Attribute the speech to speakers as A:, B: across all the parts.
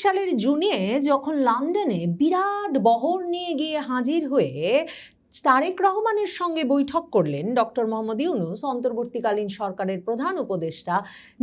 A: সালের জুনে যখন লন্ডনে বিরাট বহর নিয়ে গিয়ে হাজির হয়ে তারেক রহমানের সঙ্গে বৈঠক করলেন ডক্টর মোহাম্মদ ইউনূস, অন্তর্বর্তীকালীন সরকারের প্রধান উপদেষ্টা,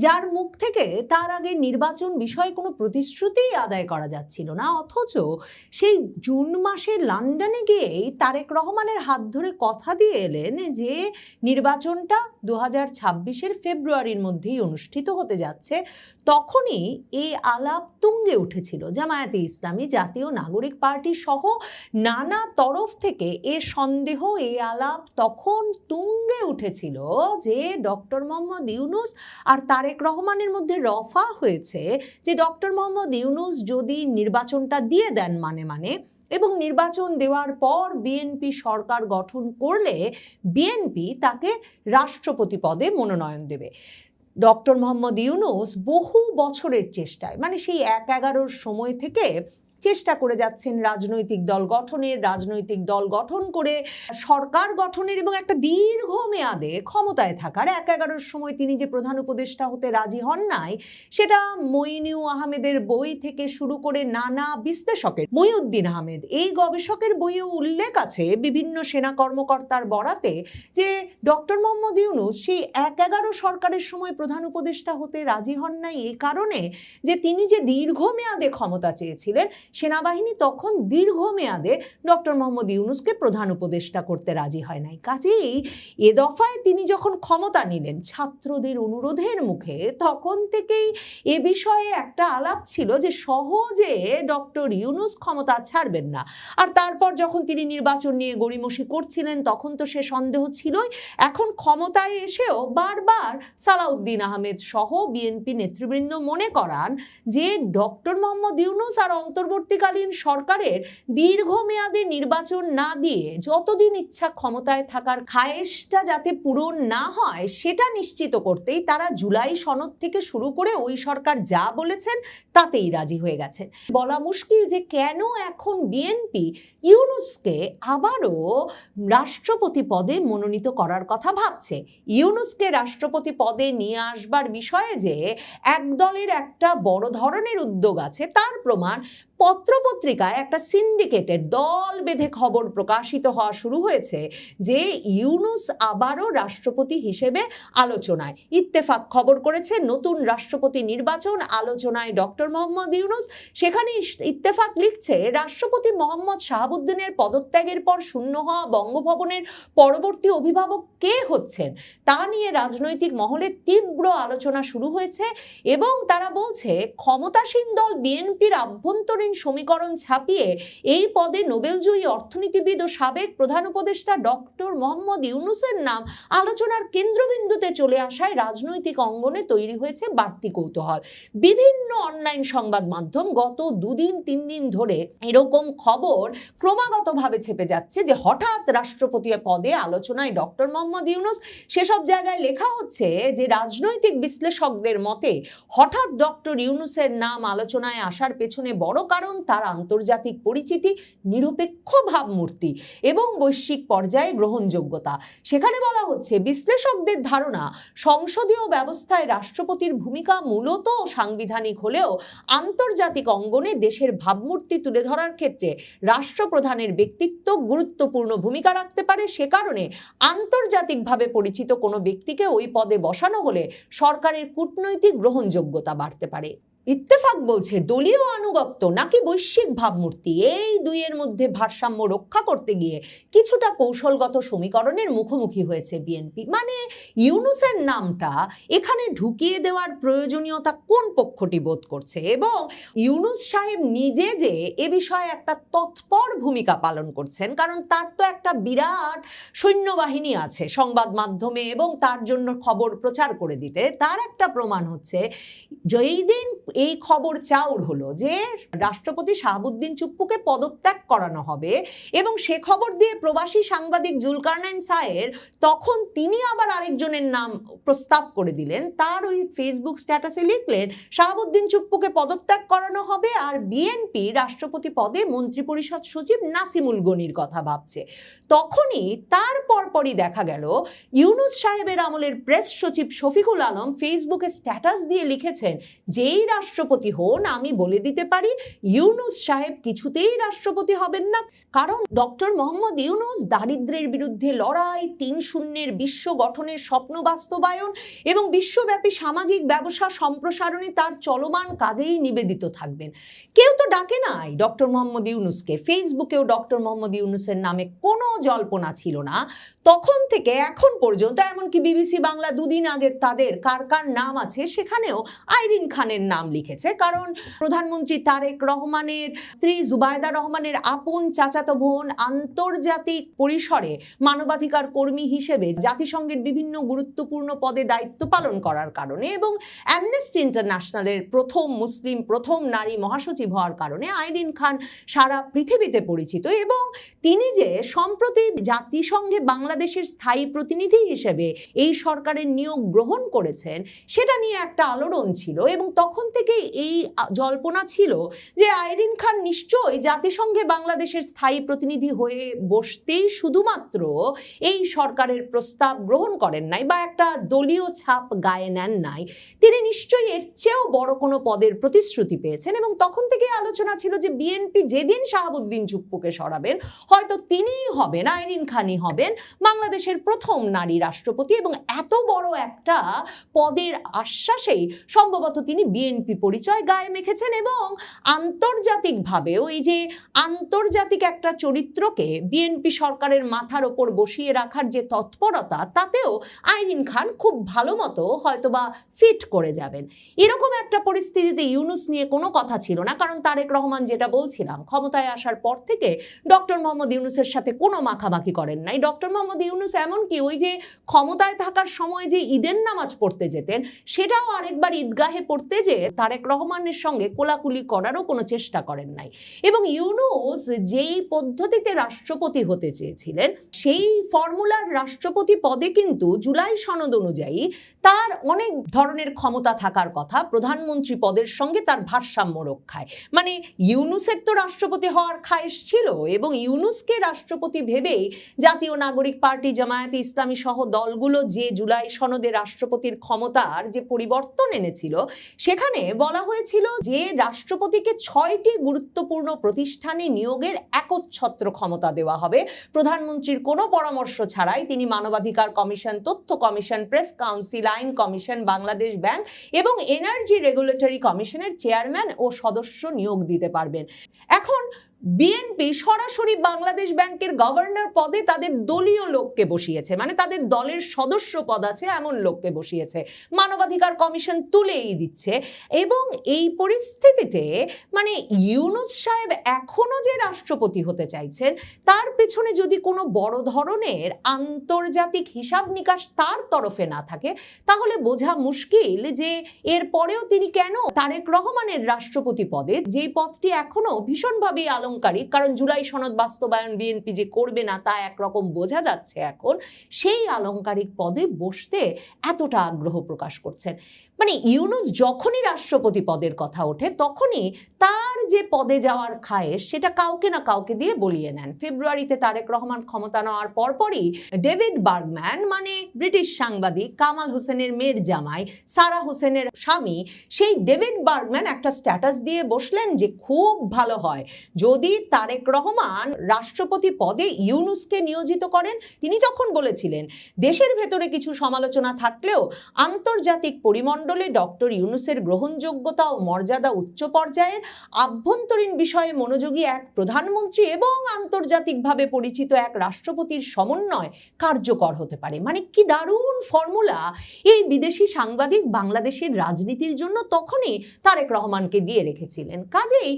A: যার মুখ থেকে তার আগে নির্বাচন বিষয়ে কোনো প্রতিশ্রুতিই আদায় করা যাচ্ছিল না, অথচ সেই জুন মাসে লন্ডনে গিয়েই তারেক রহমানের হাত ধরে কথা দিয়ে এলেন যে নির্বাচনটা 2026-এর ফেব্রুয়ারির মধ্যেই অনুষ্ঠিত হতে যাচ্ছে। তখনই এই আলাপ তুঙ্গে উঠেছিল। জামায়াতে ইসলামী, জাতীয় নাগরিক পার্টি সহ নানা তরফ থেকে সন্দেহ, এই আলাপ তখন তুঙ্গে উঠেছিল যে ডক্টর মোহাম্মদ ইউনূস আর তারেক রহমানের মধ্যে রফা হয়েছে যে ডক্টর মোহাম্মদ ইউনূস যদি নির্বাচনটা দিয়ে দেন মানে এবং নির্বাচন দেওয়ার পর বিএনপি সরকার গঠন করলে বিএনপি তাকে রাষ্ট্রপতি পদে মনোনয়ন দেবে। ডক্টর মোহাম্মদ ইউনূস বহু বছরের চেষ্টায়, মানে সেই 11-11 সময় থেকে চেষ্টা করে যাচ্ছেন রাজনৈতিক দল গঠন করে সরকার গঠনের এবং একটা দীর্ঘ মেয়াদে ক্ষমতায় থাকার। 11-11 সময় তিনি যে প্রধান উপদেষ্টা হতে রাজি হন নাই, সেটা মইনুল আহমেদের বই থেকে শুরু করে নানা বিশ্লেষকের, মহিউদ্দিন আহমেদ এই গবেষকের বইয়েও উল্লেখ আছে বিভিন্ন সেনা কর্মকর্তার বরাতে যে ডক্টর মোহাম্মদ ইউনূস সেই 11 সরকারের সময় প্রধান উপদেষ্টা হতে রাজি হন নাই এই কারণে যে তিনি যে দীর্ঘমেয়াদে ক্ষমতা চেয়েছিলেন, সেনাবাহিনী তখন দীর্ঘমেয়াদে ডক্টর মোহাম্মদ ইউনূসকে প্রধান উপদেষ্টা করতে রাজি হয় নাই। কাজেই এ দফায় তিনি যখন ক্ষমতা নিলেন ছাত্রদের অনুরোধের মুখে, তখন থেকেই এ বিষয়ে একটা আলাপ ছিল যে সহজে ডক্টর ইউনূস ক্ষমতা ছাড়বেন না। আর তারপর যখন তিনি নির্বাচন নিয়ে গড়িমসি করছিলেন তখন তো সে সন্দেহ ছিলই। এখন ক্ষমতায় এসেও বারবার সালাউদ্দিন আহমেদ সহ বিএনপি নেতৃবৃন্দ মনে করান যে ডক্টর মোহাম্মদ ইউনূস আর অন্তর্বর্তীকালীন সরকারের দীর্ঘমেয়াদে নির্বাচন না দিয়ে যতদিন ইচ্ছা ক্ষমতায় থাকার খায়েশটা যাতে পূরণ না হয় সেটা নিশ্চিত করতেই তারা জুলাই সনদ থেকে শুরু করে ওই সরকার যা বলেছেন তাতেই রাজি হয়ে গেছেন। বলা মুশকিল যে কেন এখন বিএনপি ইউনূসকে আবারও রাষ্ট্রপতি পদে মনোনীত করার কথা ভাবছে। ইউনূসকে রাষ্ট্রপতি পদে নিয়ে আসবার বিষয়ে যে এক দলের একটা বড় ধরনের উদ্যোগ আছে তার প্রমাণ পত্রপত্রিকায় একটা সিন্ডিকেটের দল বেঁধে খবর প্রকাশিত হওয়া শুরু হয়েছে যে ইউনূস আবারও রাষ্ট্রপতি হিসেবে আলোচনায়। ইত্তেফাক খবর করেছে নতুন রাষ্ট্রপতি নির্বাচন আলোচনায় ডক্টর মোহাম্মদ ইউনূস। সেখানে ইত্তেফাক লিখছে রাষ্ট্রপতি মোহাম্মদ শাহাবুদ্দিনের পদত্যাগের পর শূন্য হওয়া বঙ্গভবনের পরবর্তী অভিভাবক কে হচ্ছেন তা নিয়ে রাজনৈতিক মহলে তীব্র আলোচনা শুরু হয়েছে এবং তারা বলছে ক্ষমতাসীন দল বিএনপির আভ্যন্তরীণ সমীকরণ ছাপিয়ে এই পদে নোবেলজয়ী অর্থনীতিবিদ ও সাবেক প্রধান উপদেষ্টা ডক্টর মোহাম্মদ ইউনূসের নাম আলোচনার কেন্দ্রবিন্দুতে চলে আসায় রাজনৈতিক অঙ্গনে তৈরি হয়েছে বাড়তি কৌতূহল। বিভিন্ন অনলাইন সংবাদ মাধ্যম গত 2-3 দিন ধরে এরকম খবর ক্রমাগতভাবে ছেপে যাচ্ছে যে হঠাৎ রাষ্ট্রপতি পদে আলোচনায় ডক্টর মোহাম্মদ ইউনূস। সেসব জায়গায় লেখা হচ্ছে যে রাজনৈতিক বিশ্লেষকদের মতে হঠাৎ ডক্টর ইউনূসের নাম আলোচনায় আসার পেছনে বড় কারণ তার আন্তর্জাতিক পরিচিতি, নিরপেক্ষ ভাবমূর্তি এবং বৈশ্বিক পর্যায়ে গ্রহণযোগ্যতা। সেখানে বলা হচ্ছে বিশ্লেষকদের ধারণা সংসদীয় ব্যবস্থায় রাষ্ট্রপতির ভূমিকা মূলত সাংবিধানিক হলেও আন্তর্জাতিক অঙ্গনে দেশের ভাবমূর্তি তুলে ধরার ক্ষেত্রে রাষ্ট্রপ্রধানের ব্যক্তিত্ব গুরুত্বপূর্ণ ভূমিকা রাখতে পারে। সে কারণে আন্তর্জাতিকভাবে পরিচিত কোনো ব্যক্তিকে ওই পদে বসানো হলে সরকারের কূটনৈতিক গ্রহণযোগ্যতা বাড়তে পারে। ইত্তেফাক বলছে দলীয় আনুগত্য নাকি বৈশ্বিক ভাবমূর্তি, এই দুইয়ের মধ্যে ভারসাম্য রক্ষা করতে গিয়ে কিছুটা কৌশলগত সমীকরণের মুখোমুখি হয়েছে বিএনপি। মানে ইউনূসের নামটা এখানে ঢুকিয়ে দেওয়ার প্রয়োজনীয়তা কোন পক্ষটি বোধ করছে এবং ইউনূস সাহেব নিজে যে এ বিষয়ে একটা তৎপর ভূমিকা পালন করছেন, কারণ তার তো একটা বিরাট সৈন্যবাহিনী আছে সংবাদ মাধ্যমে এবং তার জন্য খবর প্রচার করে দিতে। তার একটা প্রমাণ হচ্ছে যেই দিন এই খবর চাউর হলো যে রাষ্ট্রপতি শাহাবুদ্দিন চুপ্পুকে পদত্যাগ করানো হবে এবং সে খবর দিয়ে প্রবাসী সাংবাদিক জুলকারনাইন সায়ের, তখন তিনি আবার আরেকজনের নাম প্রস্তাব করে দিলেন। তার ওই ফেসবুক স্ট্যাটাসে লিখলেন শাহাবুদ্দিন চুপ্পুকে পদত্যাগ করানো হবে আর বিএনপি রাষ্ট্রপতি পদে মন্ত্রিপরিষদ সচিব নাসিমুল গনির কথা ভাবছে। তখনই তার পরপরই দেখা গেল ইউনূস সাহেবের আমলের প্রেস সচিব শফিকুল আলম ফেসবুকে স্ট্যাটাস দিয়ে লিখেছেন যেই রাষ্ট্রপতি হন, আমি বলে দিতে পারি ইউনূস সাহেব কিছুতেই রাষ্ট্রপতি হবেন না। কারণ ডক্টর মোহাম্মদ ইউনূস দারিদ্র্যের বিরুদ্ধে লড়াই, ৩-০ বিশ্ব গঠনের স্বপ্ন বাস্তবায়ন এবং বিশ্বব্যাপী সামাজিক ব্যবসা সম্প্রসারণে তার চলমান কাজেই নিবেদিত থাকবেন। কেউ তো ডাকে নাই ডক্টর মোহাম্মদ ইউনূসকে, ফেসবুকেও ডক্টর মোহাম্মদ ইউনূসের নামে কোনো জল্পনা ছিল না তখন থেকে এখন পর্যন্ত। এমনকি বিবিসি বাংলা দুদিন আগে তাদের কার কার নাম আছে সেখানেও আইরিন খানের নাম লিখেছে, কারণ প্রধানমন্ত্রী তারেক রহমানের স্ত্রী জুবাইদা রহমানের আপন চাচাতো বোন আন্তর্জাতিক পরিসরে মানবাধিকার কর্মী হিসেবে জাতিসংঘের বিভিন্ন গুরুত্বপূর্ণ পদে দায়িত্ব পালন করার কারণে এবং অ্যামনেস্টি ইন্টারন্যাশনালের প্রথম নারী মহাসচিব হওয়ার কারণে আইরিন খান সারা পৃথিবীতে পরিচিত। এবং তিনি যে সম্প্রতি জাতিসংঘে বাংলাদেশের স্থায়ী প্রতিনিধি হিসেবে এই সরকারের নিয়োগ গ্রহণ করেছেন সেটা নিয়ে একটা আলোড়ন ছিল এবং তখন থেকে এই জল্পনা ছিল যে আইরিন খান নিশ্চয়ই জাতিসংঘে বাংলাদেশের স্থায়ী প্রতিনিধি হয়ে বসতেই শুধুমাত্র এই সরকারের প্রস্তাব গ্রহণ করেন নাই বা একটা দলীয় ছাপ গায়ে নেন নাই, তিনি নিশ্চয়ই এর চেয়েও বড় কোনো পদের প্রতিশ্রুতি পেয়েছেন। এবং তখন থেকে আলোচনা ছিল যে বিএনপি যেদিন শাহাবুদ্দিন চুপ্পুকে সরাবেন হয়তো তিনিই হবেন, আইরিন খানই হবেন বাংলাদেশের প্রথম নারী রাষ্ট্রপতি। এবং এত বড় একটা পদের আশ্বাসেই সম্ভবত তিনি বিএনপি পরিচয় গায়ে মেখেছেন এবং আন্তর্জাতিকভাবেও এই যে আন্তর্জাতিক একটা চরিত্রকে বিএনপি সরকারের মাথার ওপর বসিয়ে রাখার যে তৎপরতা, তাতেও আইরিন খান খুব ভালো মতো হয়তোবা ফিট করে যাবেন। এরকম একটা পরিস্থিতিতে ইউনূস নিয়ে কোনো কথা ছিল না, কারণ তারেক রহমান যেটা বলছিলাম ক্ষমতায় আসার পর থেকে ডক্টর মোহাম্মদ ইউনূসের সাথে কোনো মাখামাখি করেন নাই। ডক্টর মোহাম্মদ ইউনূস এমনকি ওই যে ক্ষমতায় থাকার সময় যে ঈদের নামাজ পড়তে যেতেন সেটাও আরেকবার ঈদগাহে পড়তে যে তারেক রহমানের সঙ্গে কোলাকুলি করারও কোনো চেষ্টা করেন নাই। এবং ইউনূস যেই পদ্ধতিতে রাষ্ট্রপতি হতে চেয়েছিলেন সেই ফর্মুলার রাষ্ট্রপতি পদে কিন্তু জুলাই সনদ অনুযায়ী তার অনেক ধরনের ক্ষমতা থাকার কথা, প্রধানমন্ত্রী পদের সঙ্গে তার ভারসাম্য রক্ষায়। মানে ইউনূসের তো রাষ্ট্রপতি হওয়ার খায়েশ ছিল এবং ইউনূসকে রাষ্ট্রপতি ভেবেই জাতীয় নাগরিক পার্টি, জামায়াতে ইসলামী সহ দলগুলো যে জুলাই সনদে রাষ্ট্রপতির ক্ষমতার যে পরিবর্তন এনেছিল সেখানে বলা হয়েছিল যে রাষ্ট্রপতিকে 6টি গুরুত্বপূর্ণ প্রতিষ্ঠানে নিয়োগের একচ্ছত্র ক্ষমতা দেওয়া হবে। প্রধানমন্ত্রীর কোনো পরামর্শ ছাড়াই তিনি মানবাধিকার কমিশন, তথ্য কমিশন, প্রেস কাউন্সিল, আইন কমিশন, বাংলাদেশ ব্যাংক এবং এনার্জি রেগুলেটরি কমিশনের চেয়ারম্যান ও সদস্য নিয়োগ দিতে পারবেন। এখন বিএনপি সরাসরি বাংলাদেশ ব্যাংকের গভর্নর পদে তাদের দলীয় লোককে বসিয়েছে, মানে তাদের দলের সদস্য পদ আছে এমন লোককে বসিয়েছে, মানবাধিকার কমিশন তুলেই দিচ্ছে। এবং এই পরিস্থিতিতে মানে ইউনূস সাহেব এখনো যে রাষ্ট্রপতি হতে চাইছেন তার পেছনে যদি কোনো বড় ধরনের আন্তর্জাতিক হিসাব নিকাশ তার তরফে না থাকে তাহলে বোঝা মুশকিল যে এর পরেও তিনি কেন তারেক রহমানের রাষ্ট্রপতি পদে, যে পদটি এখনো ভীষণভাবে আলংকারিক, কারণ জুলাই সনদ বাস্তবায়ন বিএনপি যে করবে না তা একরকম বোঝা যাচ্ছে এখন, সেই আলংকারিক পদে বসতে এতটা আগ্রহ প্রকাশ করছেন। মানে ইউনূস যখনই রাষ্ট্রপতি পদের কথা ওঠে তখনই তার যে পদে যাওয়ার খায়েশ সেটা কাউকে না কাউকে দিয়ে বলিয়ে নেন। ফেব্রুয়ারিতে তারেক রহমান ক্ষমতা নেওয়ার পরপরই ডেভিড বার্গম্যান, মানে ব্রিটিশ সাংবাদিক কামাল হোসেনের মেয়ের জামাই, সারা হোসেনের স্বামী, সেই ডেভিড বার্গম্যান একটা স্ট্যাটাস দিয়ে বসলেন যে খুব ভালো হয় যদি তারেক রহমান রাষ্ট্রপতি পদে ইউনূসকে নিয়োজিত করেন। তিনি তখন বলেছিলেন দেশের ভেতরে কিছু সমালোচনা থাকলেও আন্তর্জাতিক পরিমণ্ডলে ডক্টর ইউনূসের গ্রহণযোগ্যতা ও মর্যাদা উচ্চ পর্যায়ের, আভ্যন্তরীণ বিষয়ে মনোযোগী এক প্রধানমন্ত্রী এবং আন্তর্জাতিকভাবে পরিচিত এক রাষ্ট্রপতির সমন্বয় কার্যকর হতে পারে। মানে কি দারুণ ফর্মুলা এই বিদেশি সাংবাদিক বাংলাদেশের রাজনীতির জন্য তখনই তারেক রহমানকে দিয়ে রেখেছিলেন। কাজেই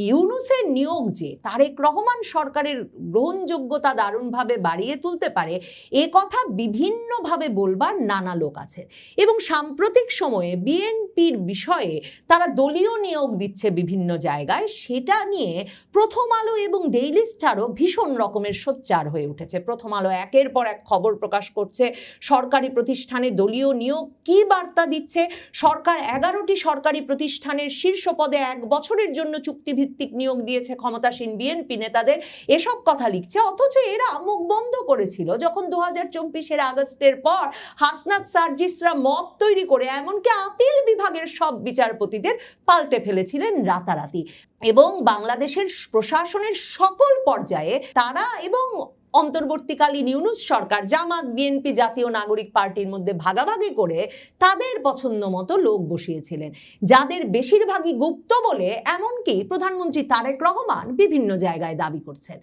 A: ইউনূসের নিয়োগ যে তারেক রহমান সরকারের গ্রহণযোগ্যতা দারুণভাবে বাড়িয়ে তুলতে পারে এ কথা বিভিন্নভাবে বলবার নানা লোক আছে। এবং সাম্প্রতিক সময়ে বিএনপির বিষয়ে তারা দলীয় নিয়োগ দিচ্ছে বিভিন্ন জায়গায়, সেটা নিয়ে প্রথম আলো এবং ডেইলি স্টারও ভীষণ রকমের সোচ্চার হয়ে উঠেছে। প্রথম আলো একের পর এক খবর প্রকাশ করছে সরকারি প্রতিষ্ঠানে দলীয় নিয়োগ কি বার্তা দিচ্ছে। সরকার 11টি সরকারি প্রতিষ্ঠানের শীর্ষ পদে 1 বছরের জন্য চুক্তিভিত্তিক নিয়োগ দিয়েছে ক্ষমতাসীন বিএনপি নেতাদের, এসব কথা লিখছে। অথচ এরা মুখ বন্ধ করেছিল যখন 2024-এর আগস্টের পর হাসনাত সার্জিসরা মব তৈরি করে এমনকি এমনকি আপিল বিভাগের সব বিচারপতিদের পাল্টে ফেলেছিলেন রাতারাতি। এবং বাংলাদেশের প্রশাসনের সকল পর্যায়ে তারা এবং অন্তর্বর্তীকালীন ইউনূস সরকার জামাত বিএনপি জাতীয় নাগরিক পার্টির মধ্যে ভাগাভাগি করে তাদের পছন্দ মতো লোক বসিয়েছিলেন, যাদের বেশিরভাগই গুপ্ত বলে এমনকি প্রধানমন্ত্রী তারেক রহমান বিভিন্ন জায়গায় দাবি করছেন।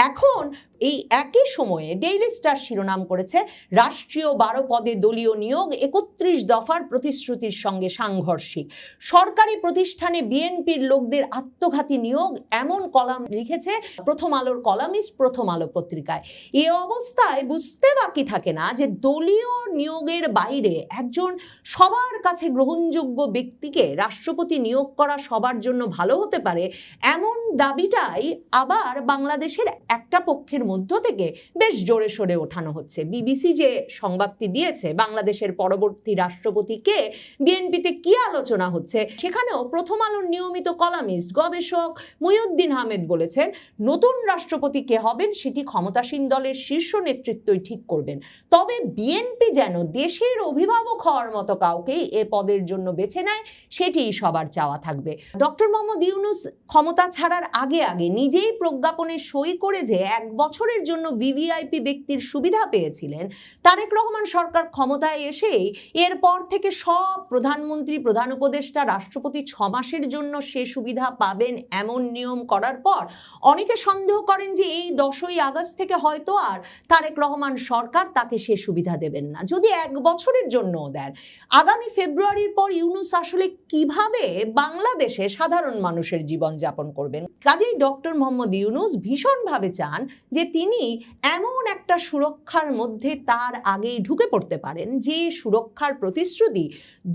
A: এখন এই একই সময়ে ডেইলি স্টার শিরোনাম করেছে, রাষ্ট্রীয় 12 পদে দলীয় নিয়োগ 31 দফার প্রতিশ্রুতির সঙ্গে সাংঘর্ষিক। সরকারি প্রতিষ্ঠানে বিএনপির লোকদের আত্মঘাতী নিয়োগ, এমন কলাম লিখেছে প্রথম আলোর কলামিস্ট প্রথম আলো পত্রিকায়। এ অবস্থায় বুঝতে বাকি থাকে না যে দলীয় নিয়োগের বাইরে একজন সবার কাছে গ্রহণযোগ্য ব্যক্তিকে রাষ্ট্রপতি নিয়োগ করা সবার জন্য ভালো হতে পারে, এমন দাবিটাই আবার বাংলাদেশের একটা পক্ষের মধ্য থেকে বেশ জোরে সোরে ওঠানো হচ্ছে। বিবিসি যে সংবাদটি দিয়েছে বাংলাদেশের পরবর্তী রাষ্ট্রপতি কে, বিএনপিতে কি আলোচনা হচ্ছে, সেখানেও প্রথম আলোর নিয়মিত কলামিস্ট গবেষক মহিউদ্দিন আহমেদ বলেছেন, নতুন রাষ্ট্রপতি কে হবেন সেটি ক্ষমতাসীন দলের শীর্ষ নেতৃত্বই ঠিক করবেন, তবে বিএনপি যেন দেশের অভিভাবক হওয়ার মতো কাউকেই এ পদের জন্য বেছে নেয় সেটিই সবার চাওয়া থাকবে। ডক্টর মোহাম্মদ ইউনূস ক্ষমতা ছাড়ার আগে নিজেই প্রজ্ঞাপনে সই করে যে 1 বছরের জন্য ভিভিআইপি ব্যক্তির সুবিধা পেয়েছিলেন, তারেক রহমান সরকার ক্ষমতায় এসেই এরপর থেকে সব প্রধানমন্ত্রী, প্রধান উপদেষ্টা, রাষ্ট্রপতি 6 মাসের জন্য সে সুবিধা পাবেন এমন নিয়ম করার পর অনেকে সন্দেহ করেন যে এই 10ই আগস্ট থেকে হয়তো আর তারেক রহমান সরকার তাকে সে সুবিধা দেবেন না, যদি 1 বছরের জন্য দেন। আগামী ফেব্রুয়ারির পর ইউনূস আসলে কিভাবে বাংলাদেশে সাধারণ মানুষের জীবন যাপন করবেন? কাজেই ডক্টর মোহাম্মদ ইউনূস ভীষণভাবে চান যে তিনি এমন একটা সুরক্ষার মধ্যে তার আগেই ঢুকে পড়তে পারেন যে সুরক্ষার প্রতিশ্রুতি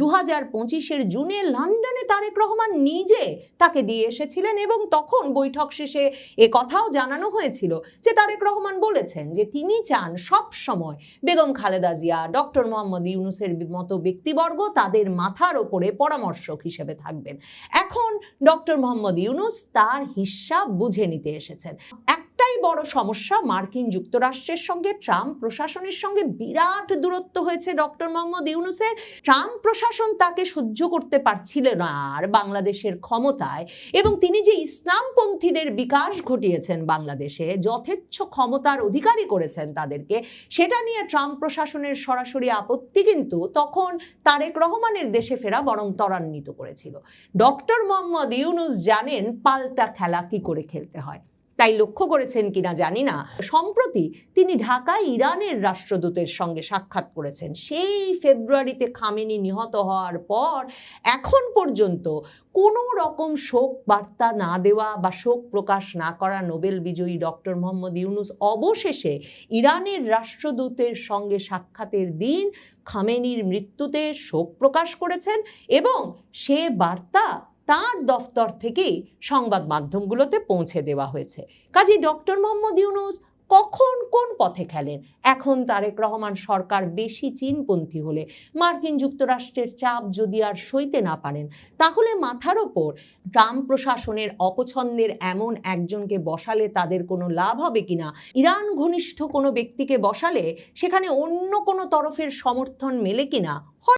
A: 2025-এর জুনে লন্ডনে তারেক রহমান নিজে তাকে দিয়ে এসেছিলেন। এবং তখন বৈঠক শেষে এ কথাও জানানো হয়েছিল যে তারেক রহমান বলেছেন যে তিনি চান সব সময় বেগম খালেদা জিয়া, ডক্টর মোহাম্মদ ইউনূসের মতো ব্যক্তিবর্গ তাদের মাথার ওপরে পরামর্শক হিসেবে থাকবেন। এখন ডক্টর মোহাম্মদ ইউনূস তার হিসাব বুঝে নিতে এসেছেন। একটাই বড় সমস্যা, মার্কিন যুক্তরাষ্ট্রের সঙ্গে ট্রাম্প প্রশাসনের সঙ্গে বিরাট দূরত্ব হয়েছে ডক্টর মোহাম্মদ ইউনূসের। ট্রাম্প প্রশাসন তাকে সহ্য করতে পারছিল না আর বাংলাদেশের ক্ষমতায়, এবং তিনি যে ইসলামপন্থীদের বিকাশ ঘটিয়েছেন বাংলাদেশে, যথেচ্ছ ক্ষমতার অধিকারী করেছেন তাদেরকে, সেটা নিয়ে ট্রাম্প প্রশাসনের সরাসরি আপত্তি কিন্তু তখন তারেক রহমানের দেশে ফেরা বরং ত্বরান্বিত করেছিল। ডক্টর মোহাম্মদ ইউনূস জানেন পাল্টা খেলা কি করে খেলতে হয়, তাই লক্ষ্য করেছেন কিনা জানি না, সম্প্রতি তিনি ঢাকায় ইরানের রাষ্ট্রদূতের সঙ্গে সাক্ষাৎ করেছেন। সেই ফেব্রুয়ারিতে খামেনি নিহত হওয়ার পর এখন পর্যন্ত কোনো রকম শোক বার্তা না দেওয়া বা শোক প্রকাশ না করা নোবেল বিজয়ী ডক্টর মোহাম্মদ ইউনূস অবশেষে ইরানের রাষ্ট্রদূতের সঙ্গে সাক্ষাতের দিন খামেনির মৃত্যুতে শোক প্রকাশ করেছেন, এবং সে বার্তা তার দফতর থেকেই সংবাদ মাধ্যমগুলোতে পৌঁছে দেওয়া হয়েছে। কাজেই ডক্টর মোহাম্মদ ইউনূস কখন কোন পথে খেলেন? এখন তারেক রহমান সরকার বেশি চীনপন্থী হলে, মার্কিন যুক্তরাষ্ট্রের চাপ যদি আর সইতে না পারেন, তাহলে মাথার ওপর ট্রাম্প প্রশাসনের অপছন্দের এমন একজনকে বসালে তাদের কোনো লাভ হবে কিনা, ইরান ঘনিষ্ঠ কোনো ব্যক্তিকে বসালে সেখানে অন্য কোনো তরফের সমর্থন মেলে কিনা